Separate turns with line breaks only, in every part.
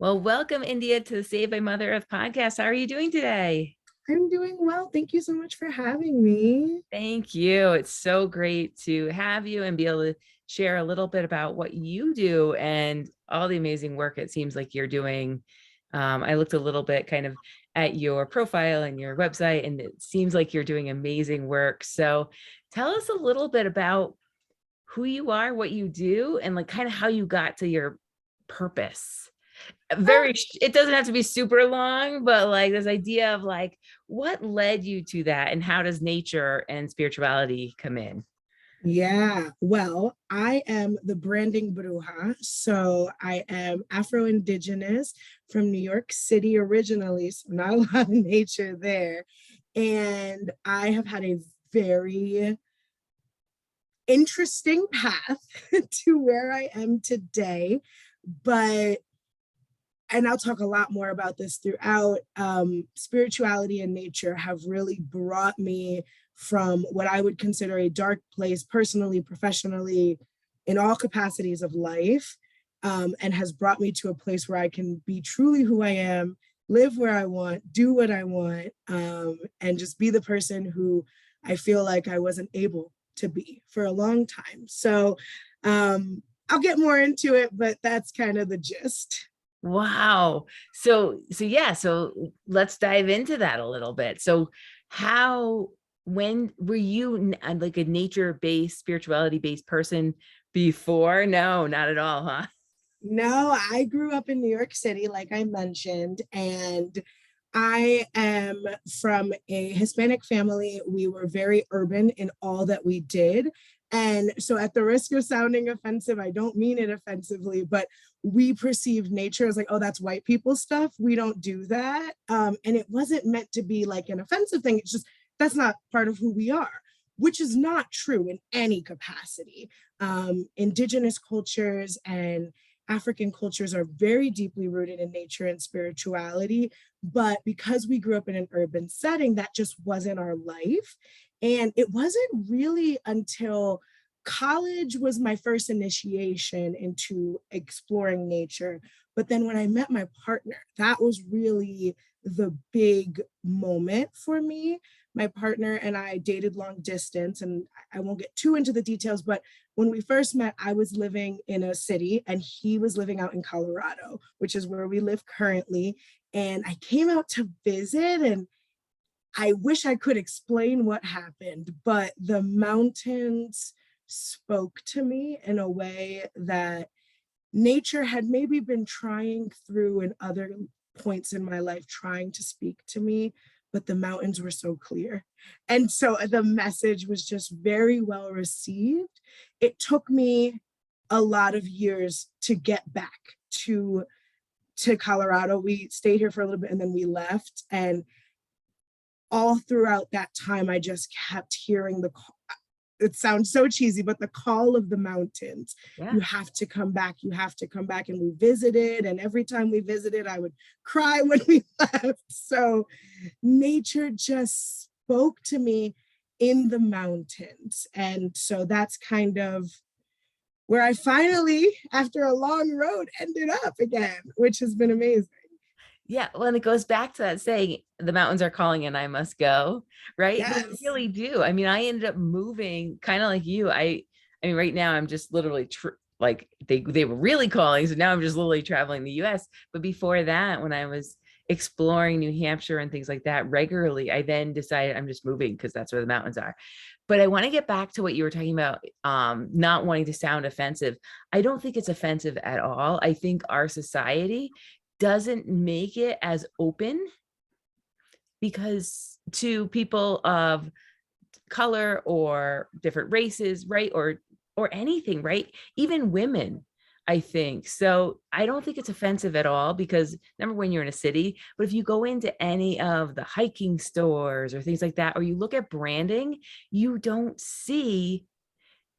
Well, welcome, India, to the Save by Mother Earth podcast. How are you doing today?
I'm doing well. Thank you so much for having me.
Thank you. It's so great to have you and be able to share a little bit about what you do and all the amazing work it seems like you're doing. I looked a little bit kind of at your profile and your website, and it seems like you're doing amazing work. So tell us a little bit about who you are, what you do, and like kind of how you got to your purpose.
Uh,
It doesn't have to be super long, but like this idea of like what led you to that and how does nature and spirituality come in?
yeah, well, I am the branding bruja. So I am Afro-Indigenous from New York City originally, so not a lot of nature there. And I have had a very interesting path to where I am today. But and I'll talk a lot more about this throughout. Spirituality and nature have really brought me from what I would consider a dark place, personally, professionally, in all capacities of life, and has brought me to a place where I can be truly who I am, live where I want, do what I want, and just be the person who I feel like I wasn't able to be for a long time. So I'll get more into it, but that's kind of the gist.
Wow. So let's dive into that a little bit. So how when were you like a nature-based, spirituality-based person before? No, not at all, huh?
No, I grew up in New York City, like I mentioned, and I am from a Hispanic family. We were very urban in all that we did. And so, at the risk of sounding offensive, I don't mean it offensively, but we perceived nature as like, oh, that's white people stuff. We don't do that. And it wasn't meant to be like an offensive thing. It's just that's not part of who we are, which is not true in any capacity. Indigenous cultures and African cultures are very deeply rooted in nature and spirituality. But because we grew up in an urban setting, that just wasn't our life. And it wasn't really until college was my first initiation into exploring nature. But then when I met my partner, that was really the big moment for me. My partner and I dated long distance, and I won't get too into the details, but when we first met, I was living in a city and he was living out in Colorado, which is where we live currently. And I came out to visit, and I wish I could explain what happened, but the mountains spoke to me in a way that nature had maybe been trying through in other points in my life, trying to speak to me, but the mountains were so clear. And so the message was just very well received. It took me a lot of years to get back to to Colorado. We stayed here for a little bit and then we left. And all throughout that time, I just kept hearing it sounds so cheesy, but the call of the mountains.
Yeah.
You have to come back. You have to come back. And we visited. And every time we visited, I would cry when we left. So nature just spoke to me in the mountains. And so that's kind of where I finally, after a long road, ended up again, which has been amazing.
Yeah, well, and it goes back to that saying, the mountains are calling and I must go, right? They
Yes.
really do. I mean, I ended up moving kind of like you. I mean, right now I'm just literally like they were really calling, so now I'm just literally traveling the US. But before that, when I was exploring New Hampshire and things like that regularly, I then decided I'm just moving because that's where the mountains are. But I want to get back to what you were talking about, not wanting to sound offensive. I don't think it's offensive at all. I think our society doesn't make it as open because to people of color or different races, right? Or anything, right? Even women, I think. So I don't think it's offensive at all because number one, you're in a city, but if you go into any of the hiking stores or things like that, or you look at branding, you don't see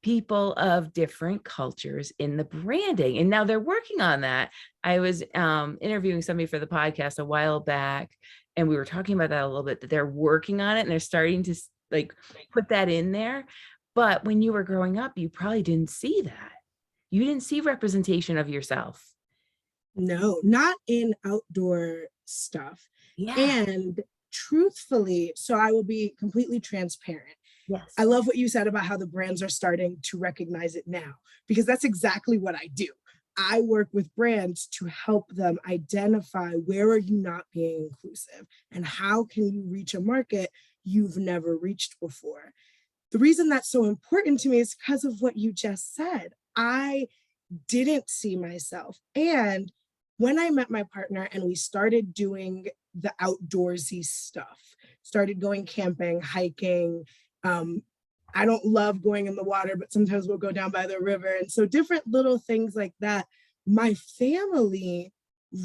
people of different cultures in the branding. And now they're working on that. I was interviewing somebody for the podcast a while back, and we were talking about that a little bit, that they're working on it and they're starting to like put that in there. But when you were growing up, you probably didn't see that. You didn't see representation of yourself
No, not in outdoor stuff.
Yeah.
And truthfully, so I will be completely transparent. I
Yes.
love what you said about how the brands are starting to recognize it now, because that's exactly what I do. I work with brands to help them identify where are you not being inclusive and how can you reach a market you've never reached before. The reason that's so important to me is because of what you just said. I didn't see myself. And when I met my partner and we started doing the outdoorsy stuff, started going camping, hiking, um, I don't love going in the water, but sometimes we'll go down by the river. And so different little things like that. My family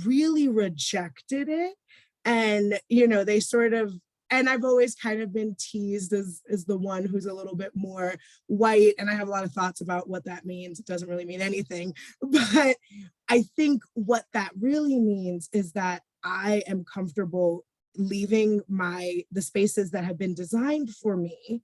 really rejected it. And, they sort of, and I've always kind of been teased as the one who's a little bit more white. And I have a lot of thoughts about what that means. It doesn't really mean anything. But I think what that really means is that I am comfortable leaving the spaces that have been designed for me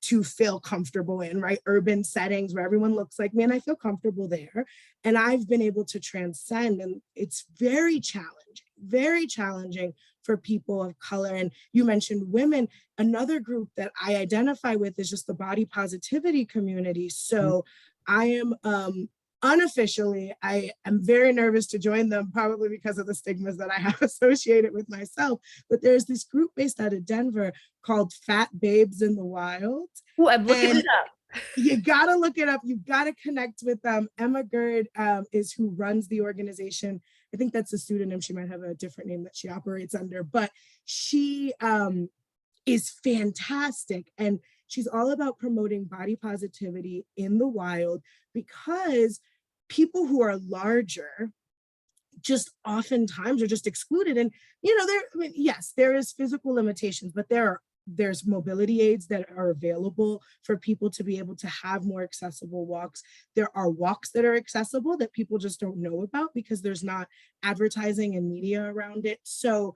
to feel comfortable in, right? Urban settings where everyone looks like me and I feel comfortable there. And I've been able to transcend, and it's very challenging for people of color. And you mentioned women. Another group that I identify with is just the body positivity community. So I am unofficially, I am very nervous to join them, probably because of the stigmas that I have associated with myself. But there's this group based out of Denver called Fat Babes in the Wild.
Oh, I'm looking
And
it up.
you gotta look it up. You gotta connect with them. Emma Gerd is who runs the organization. I think that's a pseudonym. She might have a different name that she operates under, but she is fantastic. And she's all about promoting body positivity in the wild, because people who are larger just oftentimes are just excluded. And yes, there is physical limitations, but there's mobility aids that are available for people to be able to have more accessible walks. There are walks that are accessible that people just don't know about because there's not advertising and media around it. So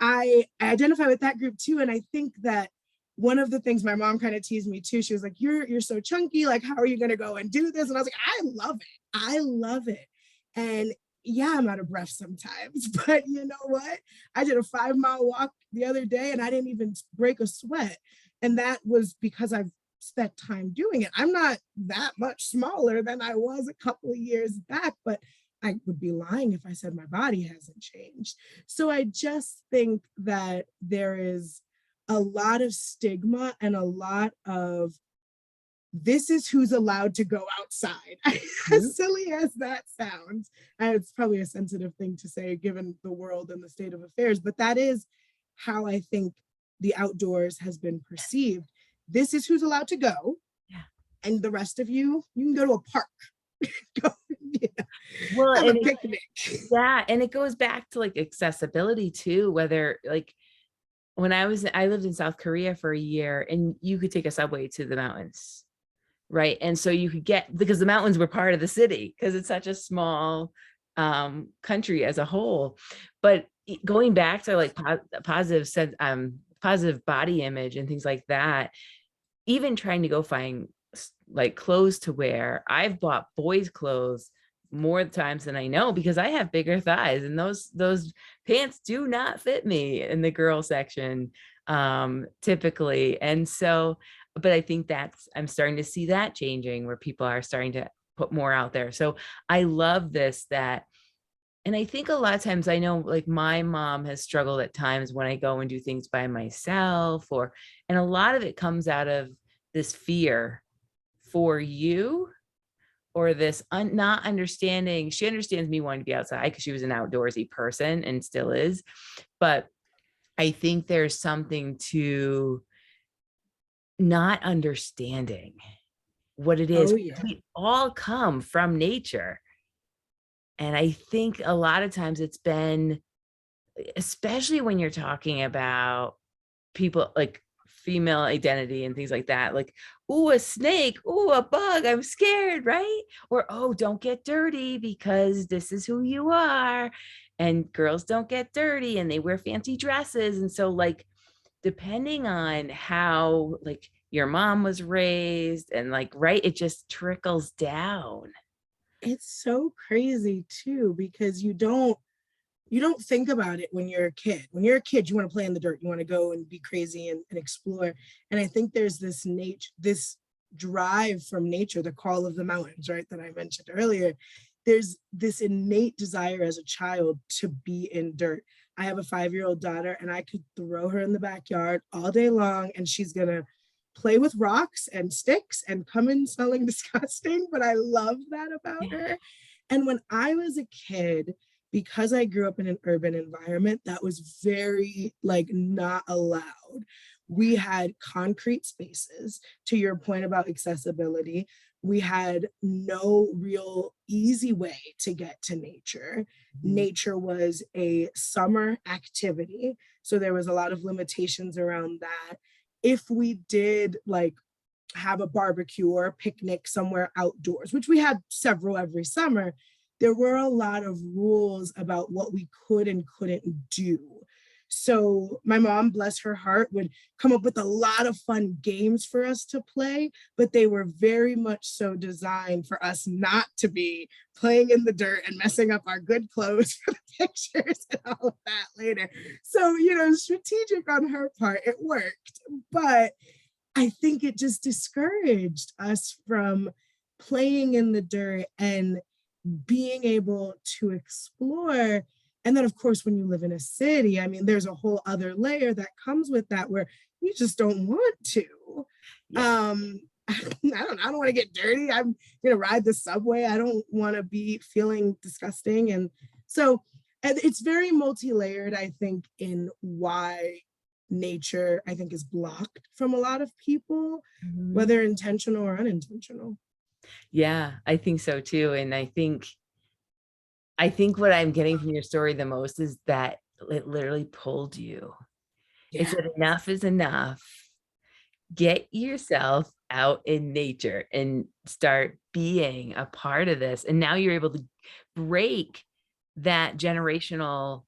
I identify with that group too. And I think that one of the things my mom kind of teased me too, she was like, you're so chunky. Like, how are you going to go and do this? And I was like, I love it. I love it. And yeah, I'm out of breath sometimes, but you know what? I did a 5 mile walk the other day and I didn't even break a sweat. And that was because I've spent time doing it. I'm not that much smaller than I was a couple of years back, but I would be lying if I said my body hasn't changed. So I just think that there is a lot of stigma and a lot of this is who's allowed to go outside.
Mhm.
As silly as that sounds, and it's probably a sensitive thing to say given the world and the state of affairs, but that is how I think the outdoors has been perceived. This is who's allowed to go,
Yeah.
and the rest of you can go to a park, go,
Well,
have a
and
picnic.
yeah, and it goes back to like accessibility too, whether like when I lived in South Korea for a year and you could take a subway to the mountains, right? And so you could get, because the mountains were part of the city because it's such a small country as a whole. But going back to like positive sense, positive body image and things like that, even trying to go find like clothes to wear, I've bought boys clothes more times than I know because I have bigger thighs and those pants do not fit me in the girl section typically. And so, but I think I'm starting to see that changing where people are starting to put more out there. So I love this, that, and I think a lot of times I know like my mom has struggled at times when I go and do things by myself, and a lot of it comes out of this fear for you, or this not understanding. She understands me wanting to be outside because she was an outdoorsy person and still is. But I think there's something to not understanding what it is.
Oh yeah.
We all come from nature. And I think a lot of times it's been, especially when you're talking about people like female identity and things like that, like, ooh, a snake, ooh, a bug, I'm scared, right? Or, oh, don't get dirty because this is who you are. And girls don't get dirty and they wear fancy dresses. And so, like, depending on how like your mom was raised and like, right, it just trickles down.
It's so crazy too, because you don't think about it when you're a kid. When you're a kid, you want to play in the dirt. You want to go and be crazy and explore. And I think there's this drive from nature, the call of the mountains, right? That I mentioned earlier. There's this innate desire as a child to be in dirt. I have a 5-year-old daughter, and I could throw her in the backyard all day long, and she's gonna play with rocks and sticks and come in smelling disgusting. But I love that about her. And when I was a kid, because I grew up in an urban environment that was very like not allowed. We had concrete spaces, to your point about accessibility. We had no real easy way to get to nature.
Mhm.
Nature was a summer activity. So there was a lot of limitations around that. If we did like have a barbecue or a picnic somewhere outdoors, which we had several every summer, there were a lot of rules about what we could and couldn't do. So my mom, bless her heart, would come up with a lot of fun games for us to play, but they were very much so designed for us not to be playing in the dirt and messing up our good clothes for the pictures and all of that later. So, strategic on her part, it worked. But I think it just discouraged us from playing in the dirt and being able to explore. And then, of course, when you live in a city, I mean, there's a whole other layer that comes with that where you just don't want to.
Yeah.
Um, I don't want to get dirty. I'm gonna ride the subway. I don't want to be feeling disgusting. And so and it's very multi-layered, I think, in why nature, I think, is blocked from a lot of people,
Mhm.
whether intentional or unintentional.
Yeah, I think so too. And I think what I'm getting from your story the most is that it literally pulled you. It
Yeah.
said enough is enough. Get yourself out in nature and start being a part of this. And now you're able to break that generational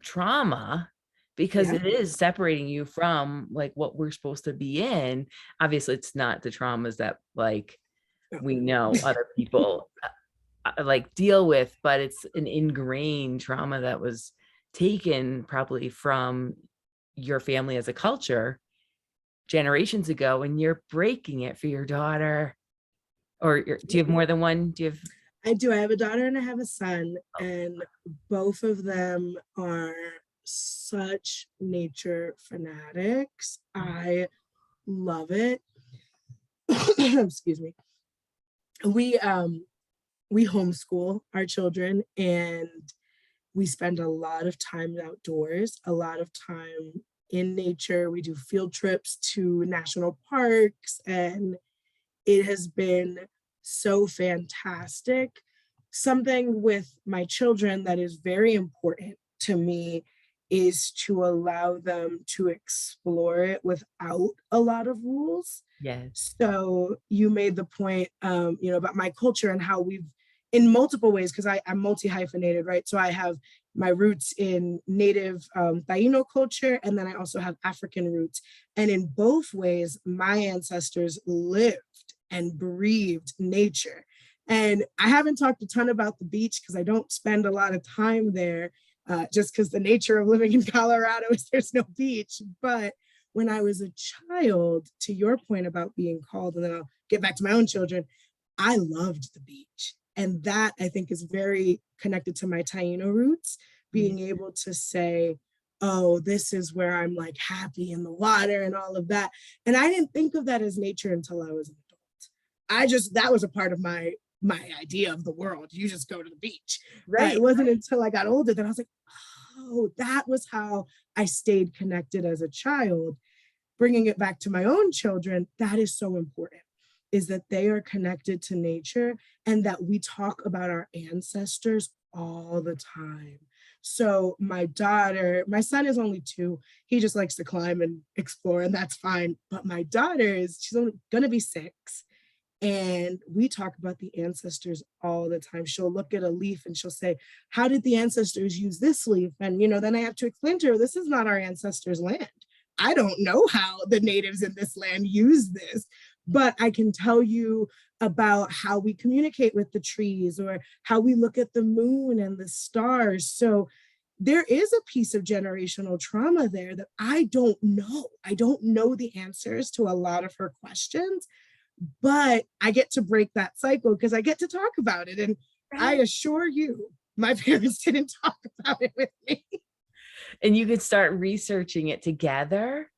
trauma because
Yeah.
it is separating you from like what we're supposed to be in. Obviously, it's not the traumas that like
No.
we know other people like deal with, but it's an ingrained trauma that was taken probably from your family as a culture generations ago, and you're breaking it for your daughter. Or do you have more than one? Do you have?
I do. I have a daughter and I have a son,
Oh,
and both of them are such nature fanatics. I love it. Excuse me. We homeschool our children, and we spend a lot of time outdoors, a lot of time in nature. We do field trips to national parks, and it has been so fantastic. Something with my children that is very important to me is to allow them to explore it without a lot of rules.
yes.
So you made the point, about my culture and how we've, in multiple ways, because I'm multi hyphenated, right? So I have my roots in Native Taino culture, and then I also have African roots. And in both ways, my ancestors lived and breathed nature. And I haven't talked a ton about the beach because I don't spend a lot of time there, just because the nature of living in Colorado is there's no beach. But when I was a child, to your point about being called, and then I'll get back to my own children, I loved the beach. And that I think is very connected to my Taino roots,
Yeah.
being able to say, oh, this is where I'm like happy in the water and all of that. And I didn't think of that as nature until I was an adult. That was a part of my idea of the world. You just go to the beach.
Right.
It wasn't until I got older that I was like, oh, that was how I stayed connected as a child. Bringing it back to my own children, that is so important, is that they are connected to nature and that we talk about our ancestors all the time. So my son is only 2. He just likes to climb and explore, and that's fine. But my daughter she's only gonna be 6. And we talk about the ancestors all the time. She'll look at a leaf and she'll say, how did the ancestors use this leaf? And, then I have to explain to her, this is not our ancestors' land. I don't know how the natives in this land use this, but I can tell you about how we communicate with the trees or how we look at the moon and the stars. So there is a piece of generational trauma there that I don't know. I don't know the answers to a lot of her questions, but I get to break that cycle because I get to talk about it. And I
Right.
assure you, my parents didn't talk about it with me.
And you could start researching it together.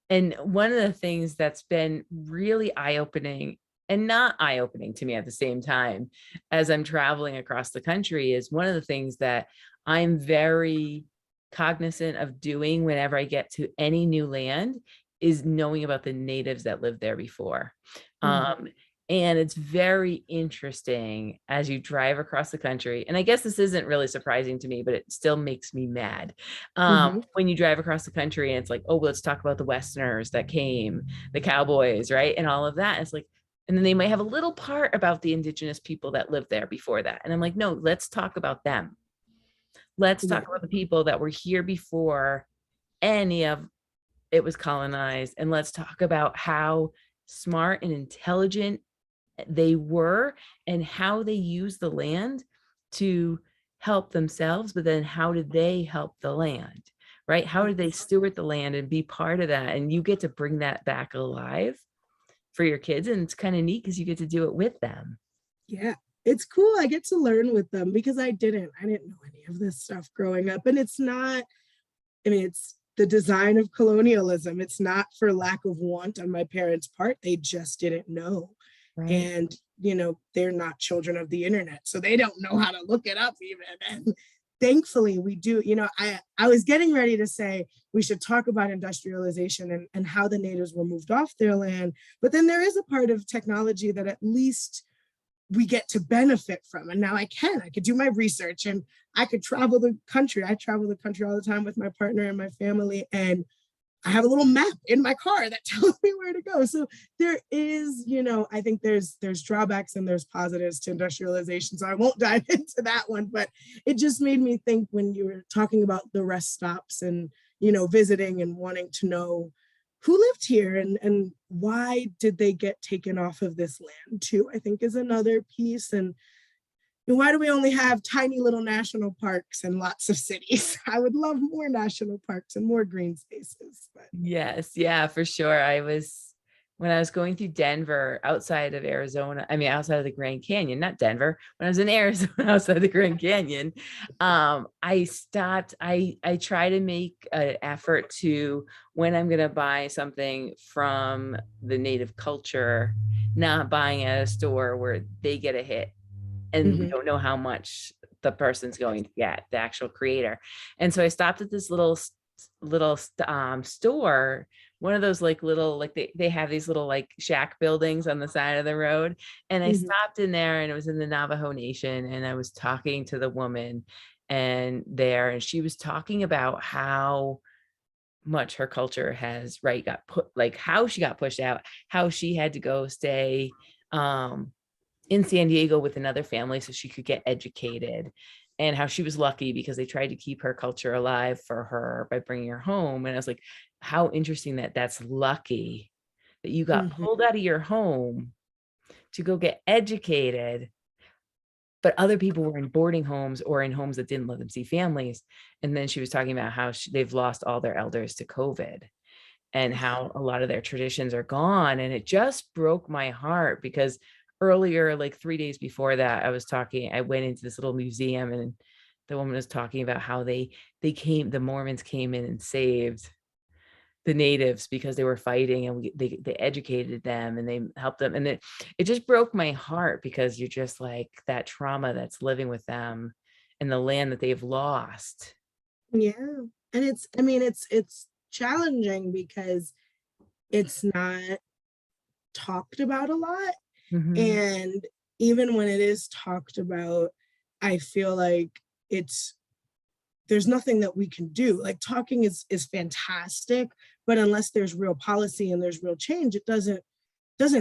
And one of the things that's been really eye-opening and not eye-opening to me at the same time as I'm traveling across the country is one of the things that I'm very cognizant of doing whenever I get to any new land is knowing about the natives that lived there before.
Mhm.
Um, and it's very interesting as you drive across the country. And I guess this isn't really surprising to me, but it still makes me mad.
Mhm.
When you drive across the country and it's like, oh, well, let's talk about the Westerners that came, the cowboys, right? And all of that. It's like, and then they might have a little part about the indigenous people that lived there before that. And I'm like, no, let's talk about them. Let's
Yeah.
talk about the people that were here before any of it was colonized. And let's talk about how smart and intelligent they were and how they used the land to help themselves, but then how did they help the land, right? How did they
Yes.
steward the land and be part of that? And you get to bring that back alive for your kids. And it's kind of neat because you get to do it with them.
Yeah. It's cool. I get to learn with them because I didn't. I didn't know any of this stuff growing up. And it's not, I mean, it's the design of colonialism. It's not for lack of want on my parents' part. They just didn't know.
Right.
And, they're not children of the internet. So they don't know how to look it up even. And thankfully we do. I was getting ready to say we should talk about industrialization and how the natives were moved off their land. But then there is a part of technology that at least we get to benefit from. And now I could do my research and I could travel the country. I travel the country all the time with my partner and my family. And I have a little map in my car that tells me where to go. So there is, I think there's drawbacks and there's positives to industrialization. So I won't dive into that one, but it just made me think when you were talking about the rest stops and, visiting and wanting to know who lived here and why did they get taken off of this land too, I think is another piece. And why do we only have tiny little national parks and lots of cities? I would love more national parks and more green spaces. But
Yes, yeah, for sure. When I was going through Denver outside of Arizona, I mean, outside of the Grand Canyon, not Denver, when I was in Arizona outside the Grand Canyon, I stopped, I try to make an effort to, when I'm going to buy something from the native culture, not buying at a store where they get a hit and we
mhm,
don't know how much the person's going to get, the actual creator. And so I stopped at this little store, one of those like little, like they have these little like shack buildings on the side of the road. And I
mhm,
stopped in there and it was in the Navajo Nation. And I was talking to the woman and she was talking about how much her culture has, right, got put, like how she got pushed out, how she had to go stay um in San Diego with another family so she could get educated, and how she was lucky because they tried to keep her culture alive for her by bringing her home. And I was like, how interesting that that's lucky that you got
mhm,
pulled out of your home to go get educated, but other people were in boarding homes or in homes that didn't let them see families. And then she was talking about how they've lost all their elders to COVID and how a lot of their traditions are gone. And it just broke my heart because earlier, like 3 days before that, I went into this little museum and the woman was talking about how the Mormons came in and saved the natives because they were fighting, and they educated them and they helped them. And it just broke my heart because you're just like that trauma that's living with them and the land that they've lost.
yeah. And it's challenging because it's not talked about a lot.
Mhm.
And even when it is talked about, I feel like it's there's nothing that we can do. Like talking is fantastic, but unless there's real policy and there's real change, it doesn't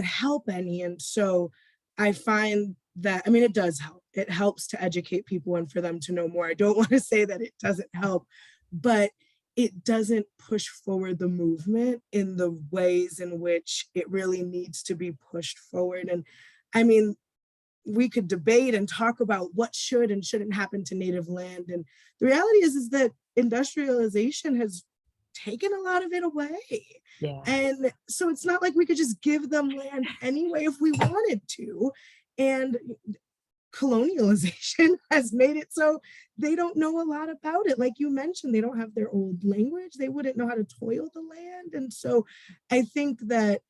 help any. And so I find that, I mean, it does help. It helps to educate people and for them to know more. I don't want to say that it doesn't help, but it doesn't push forward the movement in the ways in which it really needs to be pushed forward. And I mean, we could debate and talk about what should and shouldn't happen to native land. And the reality is that industrialization has taken a lot of it away.
Yeah.
And so it's not like we could just give them land anyway if we wanted to. And colonialization has made it so they don't know a lot about it. Like you mentioned, they don't have their old language. They wouldn't know how to toil the land. And so I think that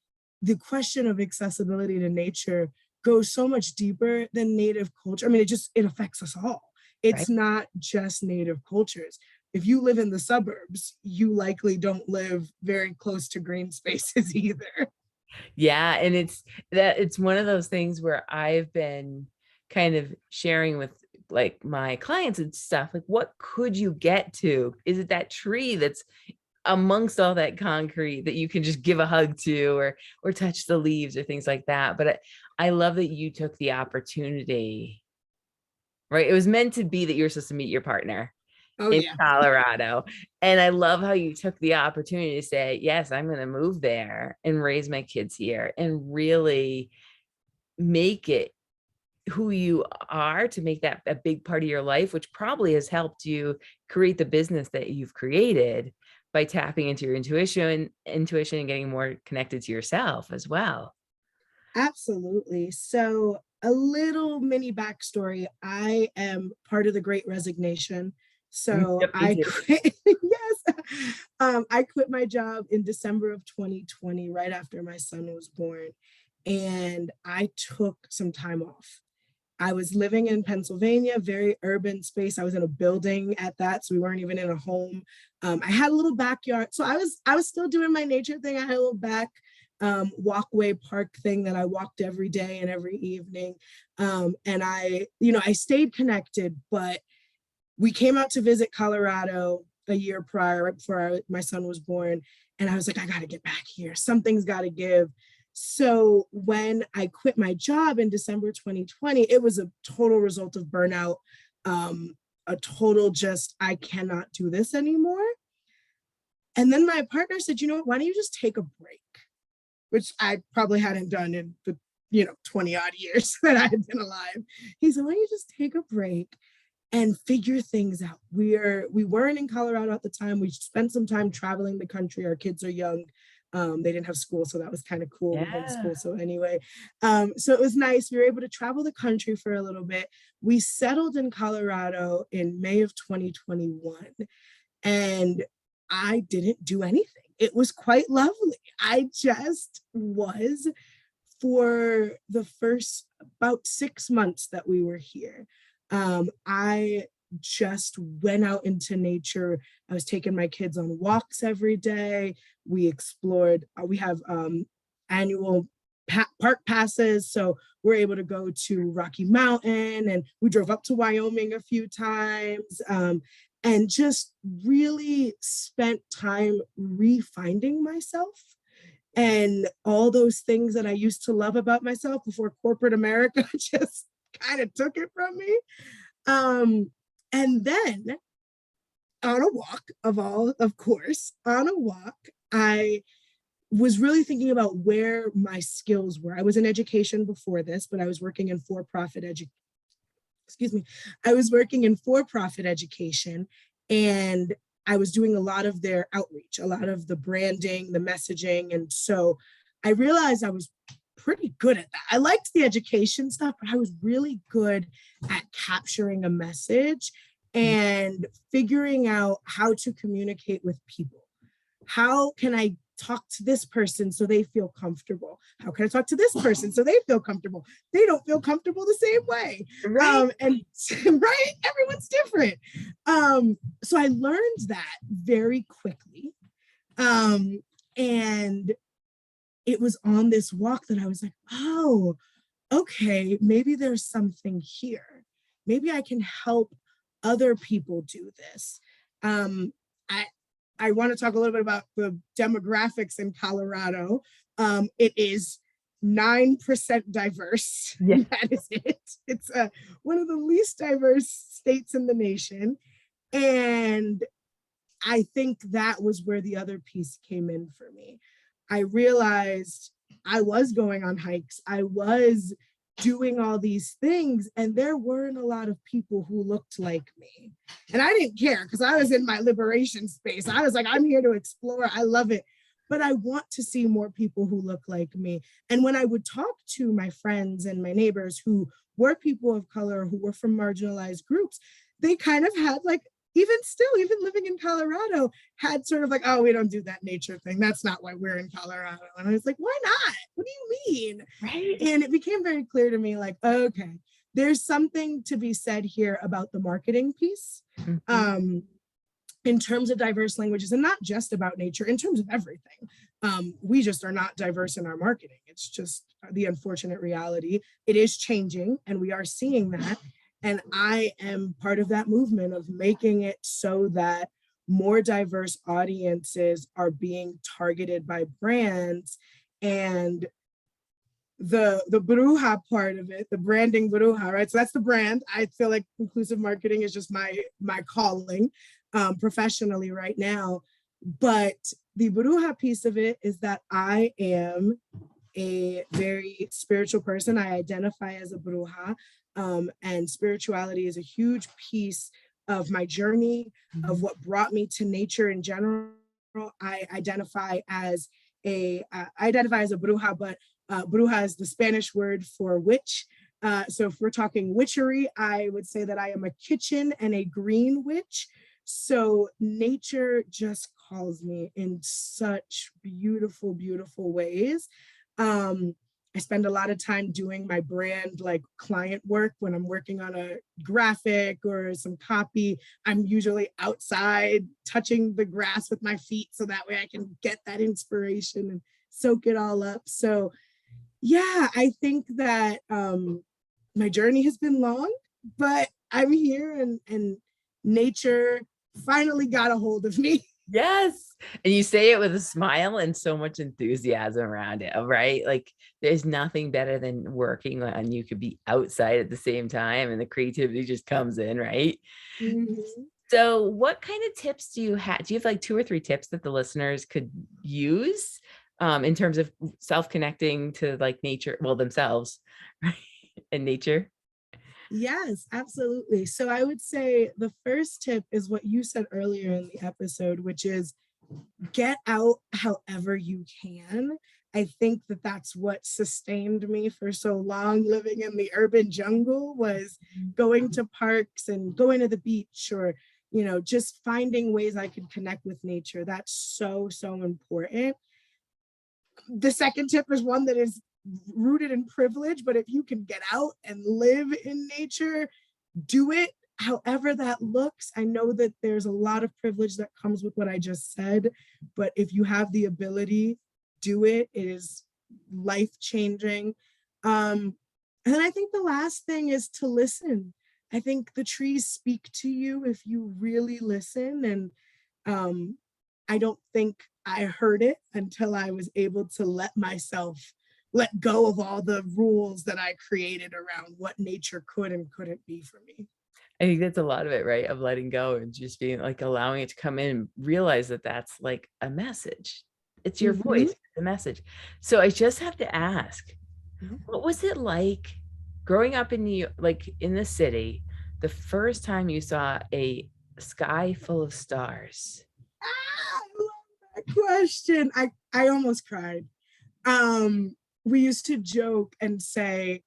the question of accessibility to nature goes so much deeper than native culture. I mean, it affects us all.
Right.
It's not just native cultures. If you live in the suburbs, you likely don't live very close to green spaces either.
Yeah. And it's one of those things where I've been kind of sharing with like my clients and stuff, like, what could you get to? Is it that tree that's amongst all that concrete that you can just give a hug to, or touch the leaves or things like that? But I love that you took the opportunity, right? It was meant to be that you're supposed to meet your partner
Oh,
in
yeah.
Colorado. And I love how you took the opportunity to say, yes, I'm going to move there and raise my kids here and really make it who you are, to make that a big part of your life, which probably has helped you create the business that you've created by tapping into your intuition and getting more connected to yourself as well.
Absolutely. So, a little mini backstory. I am part of the Great Resignation. So
Yep, me
I
too.
quit. Yes, I quit my job in December of 2020, right after my son was born, and I took some time off. I was living in Pennsylvania, very urban space. I was in a building at that, so we weren't even in a home. I had a little backyard, so I was still doing my nature thing. I had a little back walkway park thing that I walked every day and every evening, and I stayed connected. But we came out to visit Colorado a year prior, right before my son was born, and I was like, I got to get back here. Something's got to give. So when I quit my job in December 2020, it was a total result of burnout, a total just, I cannot do this anymore. And then my partner said, you know what, why don't you just take a break? Which I probably hadn't done in the 20 odd years that I had been alive. He said, why don't you just take a break and figure things out? We weren't in Colorado at the time. We spent some time traveling the country. Our kids are young. They didn't have school, so that was kind of cool. We
Yeah.
homeschool, so anyway, so it was nice. We were able to travel the country for a little bit. We settled in Colorado in May of 2021, and I didn't do anything. It was quite lovely. I just was for the first about 6 months that we were here. I just went out into nature. I was taking my kids on walks every day. We explored, we have annual park passes. So we're able to go to Rocky Mountain, and we drove up to Wyoming a few times, and just really spent time refinding myself and all those things that I used to love about myself before corporate America just kind of took it from me. And then on a walk, of course, on a walk, I was really thinking about where my skills were. I was in education before this, but I was working in for-profit education. Excuse me. I was working in for-profit education, and I was doing a lot of their outreach, a lot of the branding, the messaging. And so I realized I was pretty good at that. I liked the education stuff, but I was really good at capturing a message and figuring out how to communicate with people. How can I talk to this person so they feel comfortable? How can I talk to this person so they feel comfortable? They don't feel comfortable the same way.
Right.
And right, everyone's different. So I learned that very quickly. And it was on this walk that I was like, oh, okay, maybe there's something here. Maybe I can help other people do this. I I want to talk a little bit about the demographics in Colorado. It is 9% diverse.
Yeah.
That is it. It's one of the least diverse states in the nation. And I think that was where the other piece came in for me. I realized I was going on hikes. I was doing all these things, and there weren't a lot of people who looked like me. And I didn't care because I was in my liberation space. I was like, I'm here to explore. I love it. But I want to see more people who look like me. And when I would talk to my friends and my neighbors who were people of color, who were from marginalized groups, they kind of had like, even still, even living in Colorado, had sort of like, oh, we don't do that nature thing. That's not why we're in Colorado. And I was like, why not? What do you mean?
Right.
And it became very clear to me, like, okay, there's something to be said here about the marketing piece.
Mhm.
In terms of diverse languages, and not just about nature, in terms of everything. We just are not diverse in our marketing. It's just the unfortunate reality. It is changing, and we are seeing that. And I am part of that movement of making it so that more diverse audiences are being targeted by brands. And the bruja part of it, the branding bruja, right? So that's the brand. I feel like inclusive marketing is just my calling professionally right now. But the bruja piece of it is that I am a very spiritual person. I identify as a bruja, and spirituality is a huge piece of my journey, of what brought me to nature in general. I identify as a bruja, but bruja is the Spanish word for witch. So if we're talking witchery, I would say that I am a kitchen and a green witch. So nature just calls me in such beautiful, beautiful ways. I spend a lot of time doing my brand like client work when I'm working on a graphic or some copy. I'm usually outside touching the grass with my feet so that way I can get that inspiration and soak it all up. So yeah, I think that my journey has been long, but I'm here, and nature finally got a hold of me.
Yes. And you say it with a smile and so much enthusiasm around it, right? Like there's nothing better than working on you could be outside at the same time and the creativity just comes in, right?
Mhm.
So what kind of tips do you have? Do you have like 2 or 3 tips that the listeners could use in terms of self-connecting to like nature, well, themselves, right? And nature?
Yes, absolutely. So I would say the first tip is what you said earlier in the episode, which is get out however you can. I think that that's what sustained me for so long living in the urban jungle, was going to parks and going to the beach, or just finding ways I could connect with nature. That's so, so important. The second tip is one that is rooted in privilege, but if you can get out and live in nature, do it however that looks. I know that there's a lot of privilege that comes with what I just said, but if you have the ability, do it. It is life changing. And then I think the last thing is to listen. I think the trees speak to you if you really listen. And I don't think I heard it until I was able to let myself let go of all the rules that I created around what nature could and couldn't be for me.
I think that's a lot of it, right? Of letting go and just being like allowing it to come in and realize that that's like a message. It's your
Mhm.
voice, the message. So I just have to ask,
Yeah.
what was it like growing up in New York, like in the city, the first time you saw a sky full of stars?
I love that question. I almost cried. We used to joke and say,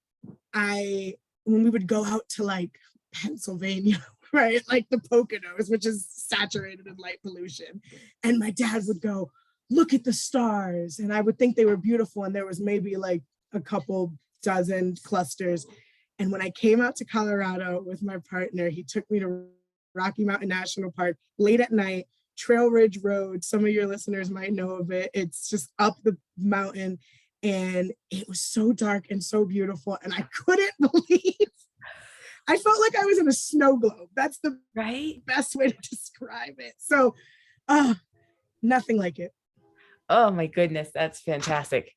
I when we would go out to like Pennsylvania, right? Like the Poconos, which is saturated in light pollution. And my dad would go, look at the stars. And I would think they were beautiful. And there was maybe like a couple dozen clusters. And when I came out to Colorado with my partner, he took me to Rocky Mountain National Park late at night, Trail Ridge Road. Some of your listeners might know of it. It's just up the mountain. And it was so dark and so beautiful. And I couldn't believe, I felt like I was in a snow globe. That's the
Right?
best way to describe it. So, uh, nothing like it.
Oh my goodness, that's fantastic.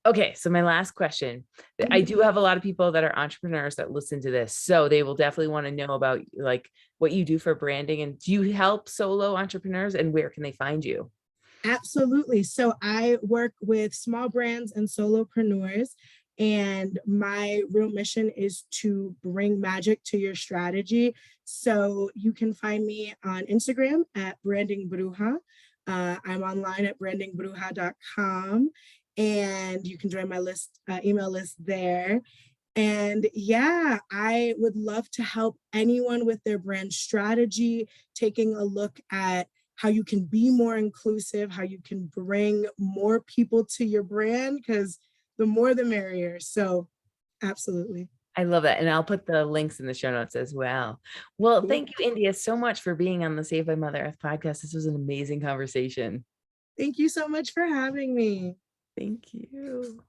Okay, so my last question. I
Mhm.
do have a lot of people that are entrepreneurs that listen to this, so they will definitely want to know about like what you do for branding. And do you help solo entrepreneurs, and where can they find you?
Absolutely. So I work with small brands and solopreneurs, and my real mission is to bring magic to your strategy. So you can find me on Instagram at Branding Bruja. I'm online at brandingbruja.com, and you can join my email list there. And yeah, I would love to help anyone with their brand strategy, taking a look at how you can be more inclusive, how you can bring more people to your brand, because the more the merrier. So, absolutely.
I love that. And I'll put the links in the show notes as well. Well,
Cool.
thank you, India, so much for being on the Save by Mother Earth podcast. This was an amazing conversation.
Thank you so much for having me.
Thank you.